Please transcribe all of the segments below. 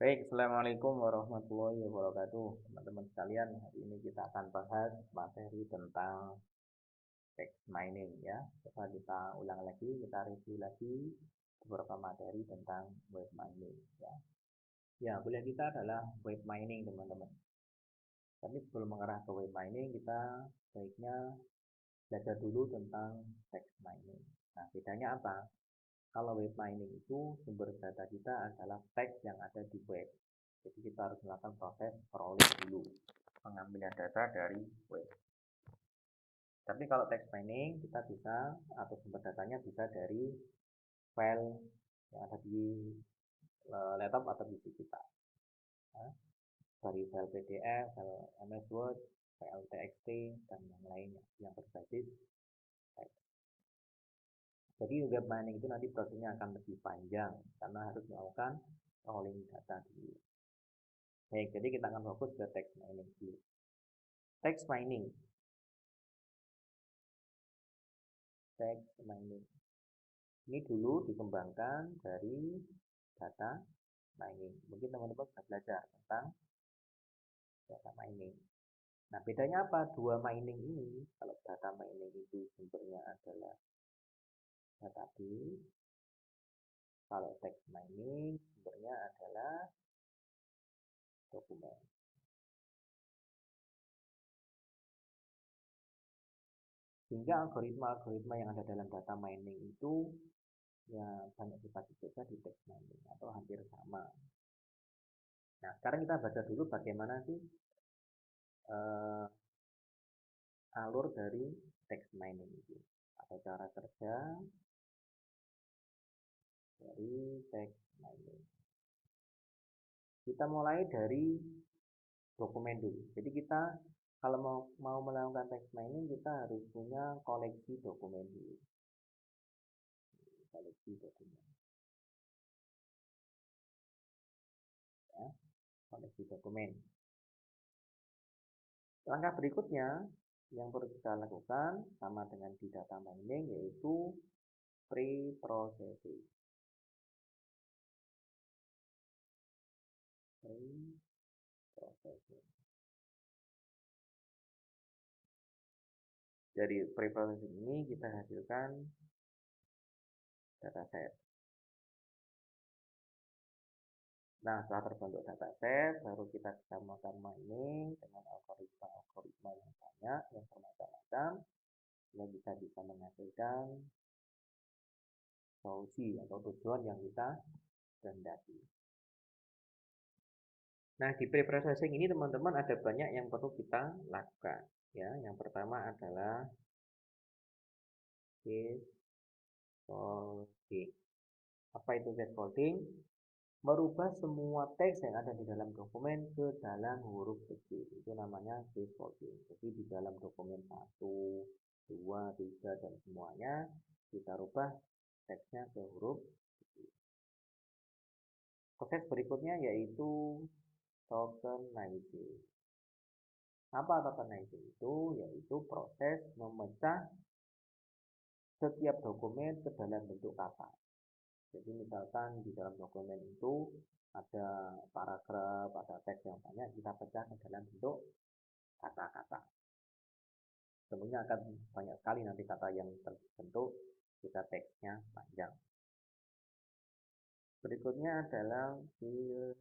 Baik, Assalamualaikum warahmatullahi wabarakatuh. Teman-teman sekalian, hari ini kita akan bahas materi tentang text mining ya. Coba kita ulang lagi, kita review lagi beberapa materi tentang web mining ya. Ya, kuliah kita adalah web mining, teman-teman. Tapi sebelum mengarah ke web mining, kita baiknya belajar dulu tentang text mining. Nah, bedanya apa? Kalau web mining itu sumber data kita adalah teks yang ada di web. Jadi kita harus melakukan proses crawling dulu, pengambilan data dari web. Tapi kalau text mining kita bisa atau sumber datanya bisa dari file yang ada di laptop atau PC kita. Nah, dari file PDF, file MS Word, file TXT, dan yang lainnya yang berbasis teks. Jadi web mining itu nanti prosesnya akan lebih panjang karena harus melakukan crawling data dulu. Baik, jadi kita akan fokus ke text mining dulu. Text mining. Text mining. Ini dulu dikembangkan dari data mining. Mungkin teman-teman sudah belajar tentang data mining. Nah, bedanya apa? Dua mining ini, kalau data mining itu sumbernya adalah database, kalau text mining sumbernya adalah dokumen. Sehingga algoritma-algoritma yang ada dalam data mining itu ya banyak dipakai juga di text mining atau hampir sama. Nah, sekarang kita baca dulu bagaimana sih alur dari text mining itu atau cara kerja dari text mining. Kita mulai dari dokumen dulu. Jadi kita kalau mau melakukan text mining kita harus punya koleksi dokumen dulu. Koleksi dokumen. Ya, koleksi dokumen. Langkah berikutnya yang perlu kita lakukan sama dengan di data mining yaitu pre-processing. Pre-processing. Dari pre-processing ini kita hasilkan dataset. Nah, setelah terbentuk dataset, baru kita bisa melakukan mining dengan algoritma yang banyak, yang bermacam-macam, yang bisa menghasilkan solusi atau tujuan yang kita kehendaki. Nah, di pre-processing ini teman-teman ada banyak yang perlu kita lakukan. Ya, yang pertama adalah case folding. Apa itu case folding? Merubah semua teks yang ada di dalam dokumen ke dalam huruf kecil. Itu namanya case folding. Jadi di dalam dokumen 1, 2, 3, dan semuanya kita rubah teksnya ke huruf kecil. Proses berikutnya yaitu tokenizing. Apa tokenizing itu? Yaitu proses memecah setiap dokumen ke dalam bentuk kata. Jadi misalkan di dalam dokumen itu ada paragraf, ada teks yang banyak, kita pecah ke dalam bentuk kata-kata. Tentunya akan banyak sekali nanti kata yang terbentuk jika teksnya panjang. Berikutnya adalah filtering.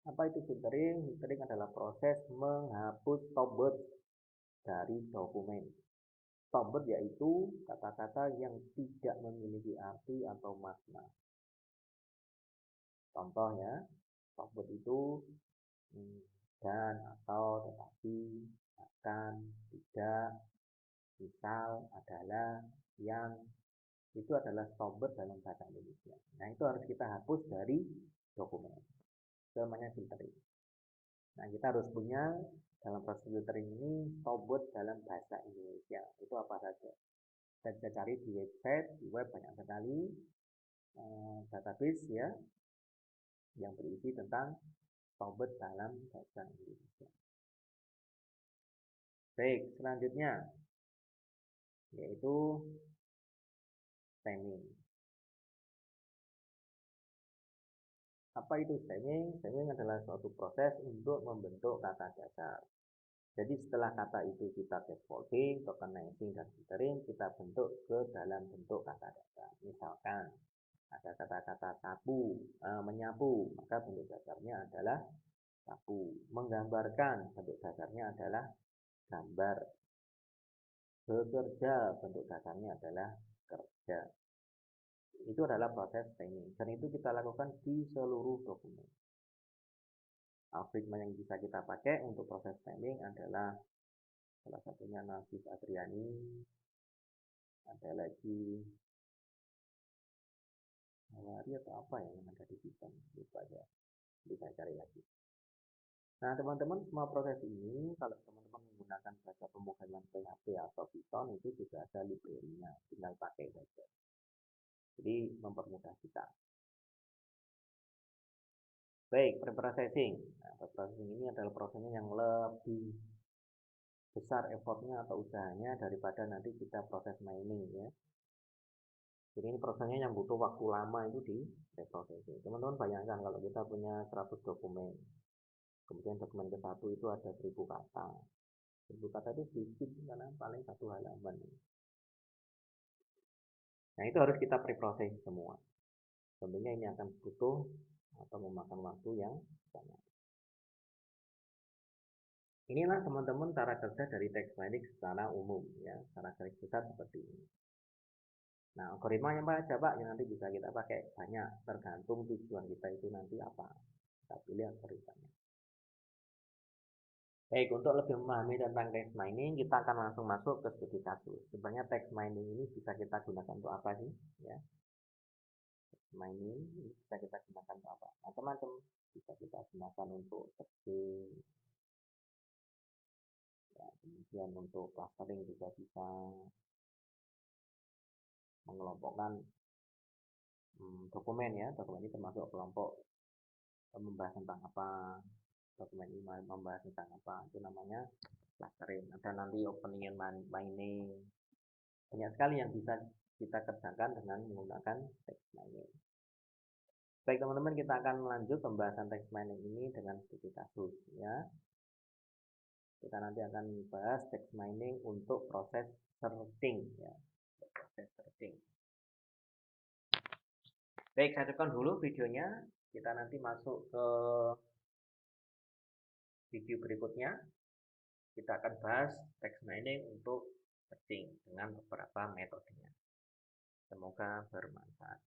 Apa itu filtering? Filtering adalah proses menghapus stopword dari dokumen. Stopword yaitu kata-kata yang tidak memiliki arti atau makna. Contohnya, stopword itu dan, atau, tetapi, akan, tidak, misal, adalah, yang, itu adalah stopword dalam bahasa Indonesia. Nah, itu harus kita hapus dari dokumen. Itu namanya filtering. Nah, kita harus punya dalam proses filtering ini stopword dalam bahasa Indonesia. Itu apa saja? Kita bisa cari di website, di web banyak sekali database ya yang berisi tentang stopword dalam bahasa Indonesia. Baik, selanjutnya yaitu stemming. Apa itu stemming? Stemming adalah suatu proses untuk membentuk kata dasar. Jadi setelah kata itu kita scaffolding, tokenizing, dan filtering, kita bentuk ke dalam bentuk kata dasar. Misalkan ada kata-kata sapu, menyapu, maka bentuk dasarnya adalah sapu. Menggambarkan, bentuk dasarnya adalah gambar. Bekerja, bentuk dasarnya adalah kerja. Itu adalah proses stemming. Dan itu kita lakukan di seluruh dokumen. Algoritma yang bisa kita pakai untuk proses stemming adalah salah satunya Nafis Adriani, ada lagi Hawari atau apa ya yang ada di Python, lupa ya, bisa cari lagi. Nah teman-teman, semua proses ini kalau teman-teman menggunakan bahasa pemrograman PHP atau Python itu juga ada library-nya, tinggal pakai saja. Jadi mempermudah kita. Baik, preprocessing. Nah, preprocessing ini adalah prosesnya yang lebih besar effortnya atau usahanya daripada nanti kita proses mining ya. Jadi ini prosesnya yang butuh waktu lama itu di preprocessing. Teman-teman bayangkan kalau kita punya 100 dokumen, kemudian dokumen ke satu itu ada 1000 kata. 1000 kata itu sedikit karena paling satu halaman. Nah itu harus kita preprocess semua. Tentunya ini akan butuh atau memakan waktu yang banyak. Inilah teman-teman cara kerja dari text mining secara umum ya, secara garis besar seperti ini. Nah, algoritma yang aja Pak yang nanti bisa kita pakai banyak, tergantung tujuan kita itu nanti apa. Kita pilih algoritmanya. Baik, untuk lebih memahami tentang text mining, kita akan langsung masuk ke studi kasus. Sebenarnya text mining ini bisa kita gunakan untuk apa sih? Ya, text mining ini bisa kita gunakan untuk apa? Macam-macam. Bisa kita gunakan untuk searching, ya, kemudian untuk clustering juga bisa, mengelompokkan dokumen ya. Dokumen ini termasuk kelompok membahas tentang apa, dokumen ini membahas tentang apa, itu namanya clustering. Ada nanti opening and mining, banyak sekali yang bisa kita kerjakan dengan menggunakan text mining. Baik teman-teman, kita akan lanjut pembahasan text mining ini dengan studi kasus ya. Kita nanti akan bahas text mining untuk proses searching ya, proses searching. Baik, saya tekan dulu videonya. Kita nanti masuk ke video berikutnya. Kita akan bahas text mining untuk searching dengan beberapa metodenya. Semoga bermanfaat.